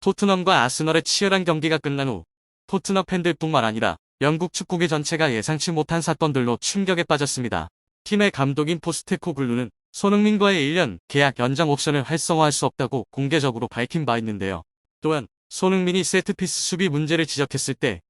토트넘과 아스널의 치열한 경기가 끝난 후 토트넘 팬들뿐만 아니라 영국 축구계 전체가 예상치 못한 사건들로 충격에 빠졌습니다. 팀의 감독인 포스테코글루는 손흥민과의 1년 계약 연장 옵션을 활성화할 수 없다고 공개적으로 밝힌 바 있는데요. 또한 손흥민이 세트피스 수비 문제를 지적했을 때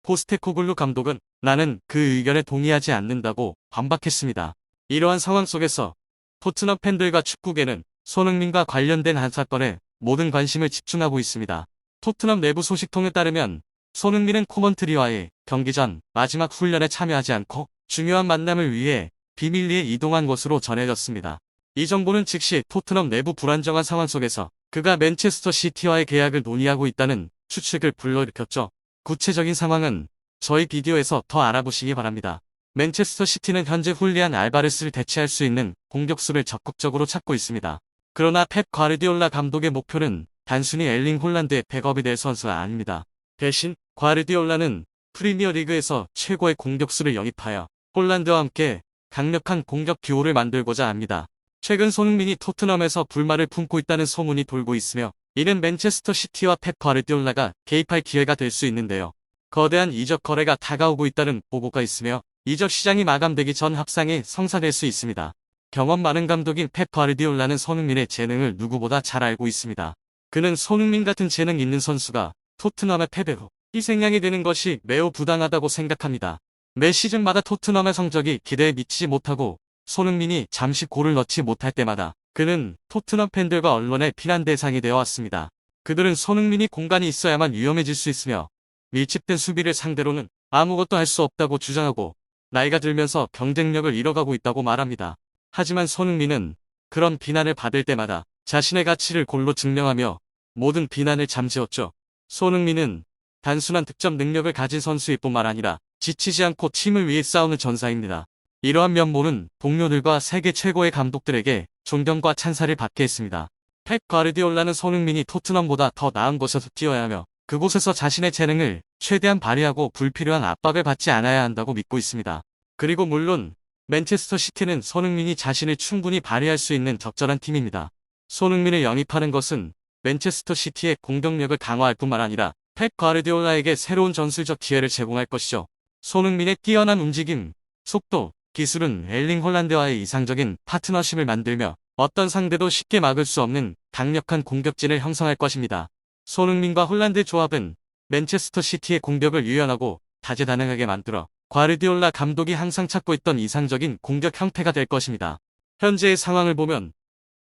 포스테코글루 감독은 나는 그 의견에 동의하지 않는다고 반박했습니다. 이러한 상황 속에서 토트넘 팬들과 축구계는 손흥민과 관련된 한 사건에 모든 관심을 집중하고 있습니다. 토트넘 내부 소식통에 따르면 손흥민은 코먼트리와의 경기 전 마지막 훈련에 참여하지 않고 중요한 만남을 위해 비밀리에 이동한 것으로 전해졌습니다. 이 정보는 즉시 토트넘 내부 불안정한 상황 속에서 그가 맨체스터 시티와의 계약을 논의하고 있다는 추측을 불러일으켰죠. 구체적인 상황은 저희 비디오에서 더 알아보시기 바랍니다. 맨체스터 시티는 현재 훌리안 알바레스를 대체할 수 있는 공격수를 적극적으로 찾고 있습니다. 그러나 펩 과르디올라 감독의 목표는 단순히 엘링 홀란드의 백업이 될 선수가 아닙니다. 대신 과르디올라는 프리미어리그에서 최고의 공격수를 영입하여 홀란드와 함께 강력한 공격 듀오를 만들고자 합니다. 최근 손흥민이 토트넘에서 불만을 품고 있다는 소문이 돌고 있으며 이는 맨체스터 시티와 펩 과르디올라가 개입할 기회가 될 수 있는데요. 거대한 이적 거래가 다가오고 있다는 보고가 있으며 이적 시장이 마감되기 전 합상이 성사될 수 있습니다. 경험 많은 감독인 펩 과르디올라는 손흥민의 재능을 누구보다 잘 알고 있습니다. 그는 손흥민 같은 재능 있는 선수가 토트넘의 패배로 희생양이 되는 것이 매우 부당하다고 생각합니다. 매 시즌마다 토트넘의 성적이 기대에 미치지 못하고 손흥민이 잠시 골을 넣지 못할 때마다 그는 토트넘 팬들과 언론의 비난 대상이 되어 왔습니다. 그들은 손흥민이 공간이 있어야만 위험해질 수 있으며 밀집된 수비를 상대로는 아무것도 할 수 없다고 주장하고 나이가 들면서 경쟁력을 잃어가고 있다고 말합니다. 하지만 손흥민은 그런 비난을 받을 때마다 자신의 가치를 골로 증명하며 모든 비난을 잠재웠죠. 손흥민은 단순한 득점 능력을 가진 선수일 뿐만 아니라 지치지 않고 팀을 위해 싸우는 전사입니다. 이러한 면모는 동료들과 세계 최고의 감독들에게 존경과 찬사를 받게 했습니다. 펩 과르디올라는 손흥민이 토트넘보다 더 나은 곳에서 뛰어야 하며 그곳에서 자신의 재능을 최대한 발휘하고 불필요한 압박을 받지 않아야 한다고 믿고 있습니다. 그리고 물론 맨체스터 시티는 손흥민이 자신을 충분히 발휘할 수 있는 적절한 팀입니다. 손흥민을 영입하는 것은 맨체스터 시티의 공격력을 강화할 뿐만 아니라 펩 과르디올라에게 새로운 전술적 기회를 제공할 것이죠. 손흥민의 뛰어난 움직임, 속도, 기술은 엘링 홀란드와의 이상적인 파트너십을 만들며 어떤 상대도 쉽게 막을 수 없는 강력한 공격진을 형성할 것입니다. 손흥민과 홀란드의 조합은 맨체스터 시티의 공격을 유연하고 다재다능하게 만들어 과르디올라 감독이 항상 찾고 있던 이상적인 공격 형태가 될 것입니다. 현재의 상황을 보면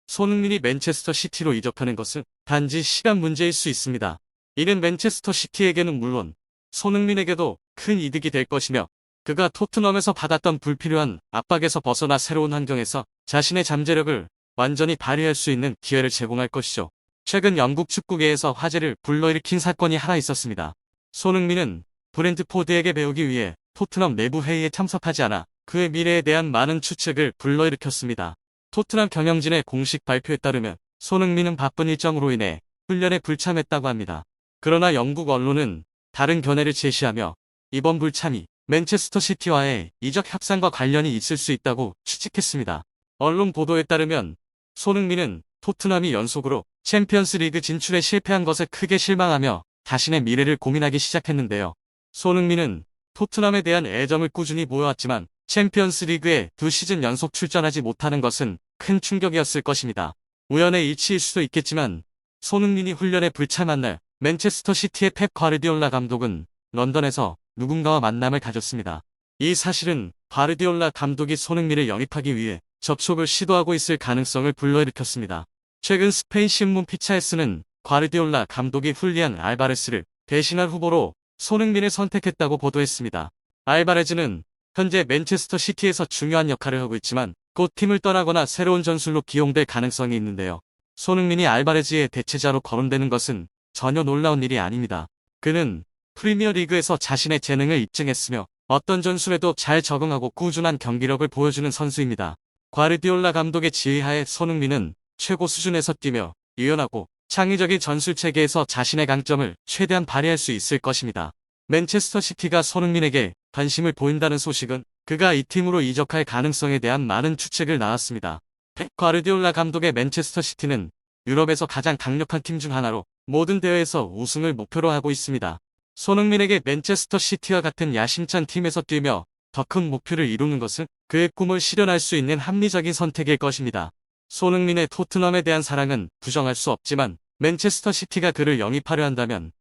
손흥민이 맨체스터 시티로 이적하는 것은 단지 시간 문제일 수 있습니다. 이는 맨체스터 시티에게는 물론 손흥민에게도 큰 이득이 될 것이며 그가 토트넘에서 받았던 불필요한 압박에서 벗어나 새로운 환경에서 자신의 잠재력을 완전히 발휘할 수 있는 기회를 제공할 것이죠. 최근 영국 축구계에서 화제를 불러일으킨 사건이 하나 있었습니다. 손흥민은 브렌트포드에게 배우기 위해 토트넘 내부 회의에 참석하지 않아 그의 미래에 대한 많은 추측을 불러일으켰습니다. 토트넘 경영진의 공식 발표에 따르면 손흥민은 바쁜 일정으로 인해 훈련에 불참했다고 합니다. 그러나 영국 언론은 다른 견해를 제시하며 이번 불참이 맨체스터 시티와의 이적 협상과 관련이 있을 수 있다고 추측했습니다. 언론 보도에 따르면 손흥민은 토트넘이 연속으로 챔피언스 리그 진출에 실패한 것에 크게 실망하며 자신의 미래를 고민하기 시작했는데요. 손흥민은 토트넘에 대한 애정을 꾸준히 보여왔지만 챔피언스 리그에 2시즌 연속 출전하지 못하는 것은 큰 충격이었을 것입니다. 우연의 일치일 수도 있겠지만 손흥민이 훈련에 불참한 날 맨체스터 시티의 펩 과르디올라 감독은 런던에서 누군가와 만남을 가졌습니다. 이 사실은 과르디올라 감독이 손흥민을 영입하기 위해 접촉을 시도하고 있을 가능성을 불러일으켰습니다. 최근 스페인 신문 피차에스는 과르디올라 감독이 훌리안 알바레스를 대신할 후보로 손흥민을 선택했다고 보도했습니다. 알바레즈는 현재 맨체스터 시티에서 중요한 역할을 하고 있지만 곧 팀을 떠나거나 새로운 전술로 기용될 가능성이 있는데요. 손흥민이 알바레즈의 대체자로 거론되는 것은 전혀 놀라운 일이 아닙니다. 그는 프리미어리그에서 자신의 재능을 입증했으며 어떤 전술에도 잘 적응하고 꾸준한 경기력을 보여주는 선수입니다. 과르디올라 감독의 지휘하에 손흥민은 최고 수준에서 뛰며 유연하고 창의적인 전술 체계에서 자신의 강점을 최대한 발휘할 수 있을 것입니다. 맨체스터 시티가 손흥민에게 관심을 보인다는 소식은 그가 이 팀으로 이적할 가능성에 대한 많은 추측을 낳았습니다. 펩 과르디올라 감독의 맨체스터 시티는 유럽에서 가장 강력한 팀 중 하나로 모든 대회에서 우승을 목표로 하고 있습니다. 손흥민에게 맨체스터 시티와 같은 야심찬 팀에서 뛰며 더 큰 목표를 이루는 것은 그의 꿈을 실현할 수 있는 합리적인 선택일 것입니다. 손흥민의 토트넘에 대한 사랑은 부정할 수 없지만 맨체스터 시티가 그를 영입하려 한다면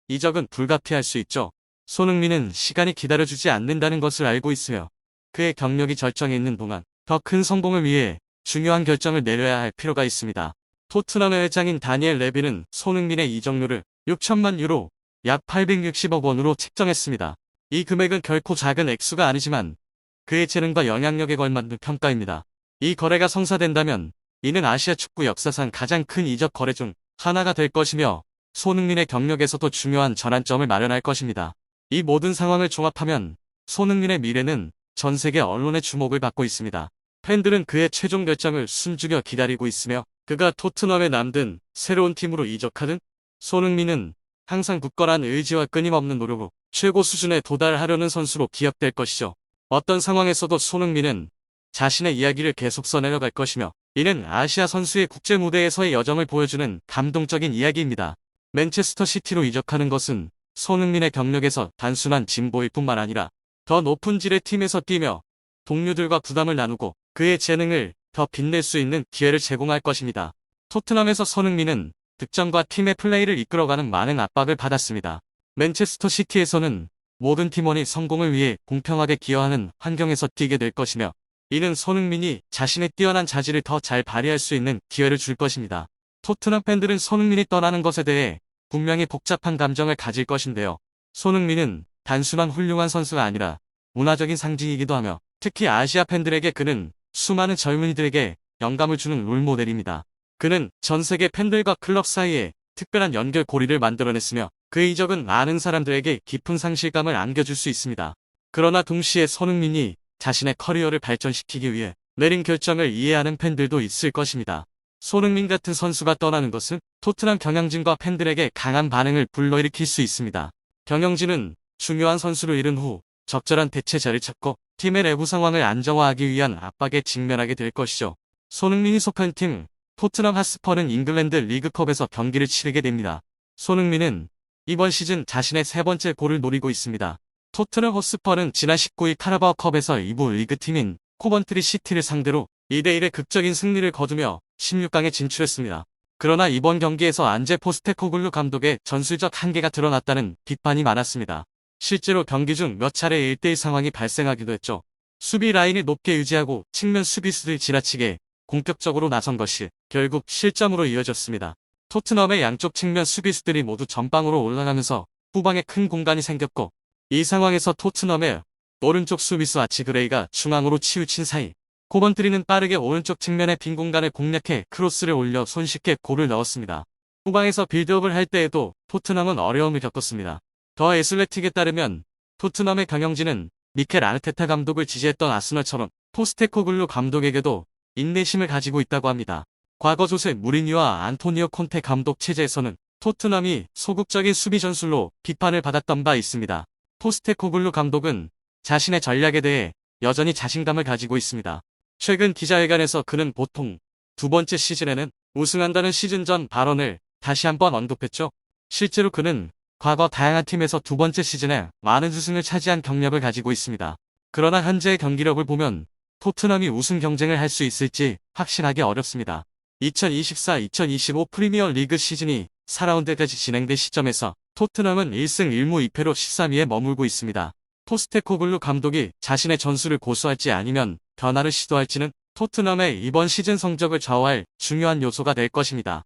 이적은 불가피할 수 있죠. 손흥민은 시간이 기다려주지 않는다는 것을 알고 있으며 그의 경력이 절정에 있는 동안 더 큰 성공을 위해 중요한 결정을 내려야 할 필요가 있습니다. 토트넘의 회장인 다니엘 레비는 손흥민의 이적료를 6천만 유로, 약 860억 원으로 책정했습니다. 이 금액은 결코 작은 액수가 아니지만 그의 재능과 영향력에 걸맞는 평가입니다. 이 거래가 성사된다면 이는 아시아 축구 역사상 가장 큰 이적 거래 중 하나가 될 것이며 손흥민의 경력에서도 중요한 전환점을 마련할 것입니다. 이 모든 상황을 종합하면 손흥민의 미래는 전 세계 언론의 주목을 받고 있습니다. 팬들은 그의 최종 결정을 숨죽여 기다리고 있으며 그가 토트넘에 남든 새로운 팀으로 이적하든 손흥민은 항상 굳건한 의지와 끊임없는 노력으로 최고 수준에 도달하려는 선수로 기억될 것이죠. 어떤 상황에서도 손흥민은 자신의 이야기를 계속 써내려갈 것이며 이는 아시아 선수의 국제 무대에서의 여정을 보여주는 감동적인 이야기입니다. 맨체스터 시티로 이적하는 것은 손흥민의 경력에서 단순한 진보일 뿐만 아니라 더 높은 질의 팀에서 뛰며 동료들과 부담을 나누고 그의 재능을 더 빛낼 수 있는 기회를 제공할 것입니다. 토트넘에서 손흥민은 득점과 팀의 플레이를 이끌어가는 많은 압박을 받았습니다. 맨체스터 시티에서는 모든 팀원이 성공을 위해 공평하게 기여하는 환경에서 뛰게 될 것이며 이는 손흥민이 자신의 뛰어난 자질을 더 잘 발휘할 수 있는 기회를 줄 것입니다. 토트넘 팬들은 손흥민이 떠나는 것에 대해 분명히 복잡한 감정을 가질 것인데요. 손흥민은 단순한 훌륭한 선수가 아니라 문화적인 상징이기도 하며 특히 아시아 팬들에게 그는 수많은 젊은이들에게 영감을 주는 롤모델입니다. 그는 전 세계 팬들과 클럽 사이에 특별한 연결고리를 만들어냈으며 그의 이적은 많은 사람들에게 깊은 상실감을 안겨줄 수 있습니다. 그러나 동시에 손흥민이 자신의 커리어를 발전시키기 위해 내린 결정을 이해하는 팬들도 있을 것입니다. 손흥민 같은 선수가 떠나는 것은 토트넘 경영진과 팬들에게 강한 반응을 불러일으킬 수 있습니다. 경영진은 중요한 선수를 잃은 후 적절한 대체자를 찾고 팀의 내부 상황을 안정화하기 위한 압박에 직면하게 될 것이죠. 손흥민이 속한 팀 토트넘 핫스퍼는 잉글랜드 리그컵에서 경기를 치르게 됩니다. 손흥민은 이번 시즌 자신의 세 번째 골을 노리고 있습니다. 토트넘 핫스퍼는 지난 19일 카라바오컵에서 2부 리그팀인 코번트리 시티를 상대로 2대1의 극적인 승리를 거두며 16강에 진출했습니다. 그러나 이번 경기에서 안제 포스테코글루 감독의 전술적 한계가 드러났다는 비판이 많았습니다. 실제로 경기 중 몇 차례 1대1 상황이 발생하기도 했죠. 수비 라인을 높게 유지하고 측면 수비수들 지나치게 공격적으로 나선 것이 결국 실점으로 이어졌습니다. 토트넘의 양쪽 측면 수비수들이 모두 전방으로 올라가면서 후방에 큰 공간이 생겼고 이 상황에서 토트넘의 오른쪽 수비수 아치그레이가 중앙으로 치우친 사이 코번트리는 빠르게 오른쪽 측면의 빈 공간을 공략해 크로스를 올려 손쉽게 골을 넣었습니다. 후방에서 빌드업을 할 때에도 토트넘은 어려움을 겪었습니다. 더 애슬레틱에 따르면 토트넘의 경영진은 미켈 아르테타 감독을 지지했던 아스널처럼 포스테코글루 감독에게도 인내심을 가지고 있다고 합니다. 과거 조세 무리뉴와 안토니오 콘테 감독 체제에서는 토트넘이 소극적인 수비 전술로 비판을 받았던 바 있습니다. 포스테코글루 감독은 자신의 전략에 대해 여전히 자신감을 가지고 있습니다. 최근 기자회견에서 그는 보통 두 번째 시즌에는 우승한다는 시즌 전 발언을 다시 한번 언급했죠. 실제로 그는 과거 다양한 팀에서 두 번째 시즌에 많은 우승을 차지한 경력을 가지고 있습니다. 그러나 현재의 경기력을 보면 토트넘이 우승 경쟁을 할 수 있을지 확신하기 어렵습니다. 2024-2025 프리미어 리그 시즌이 4라운드까지 진행된 시점에서 토트넘은 1승 1무 2패로 13위에 머물고 있습니다. 포스테코글루 감독이 자신의 전술을 고수할지 아니면 변화를 시도할지는 토트넘의 이번 시즌 성적을 좌우할 중요한 요소가 될 것입니다.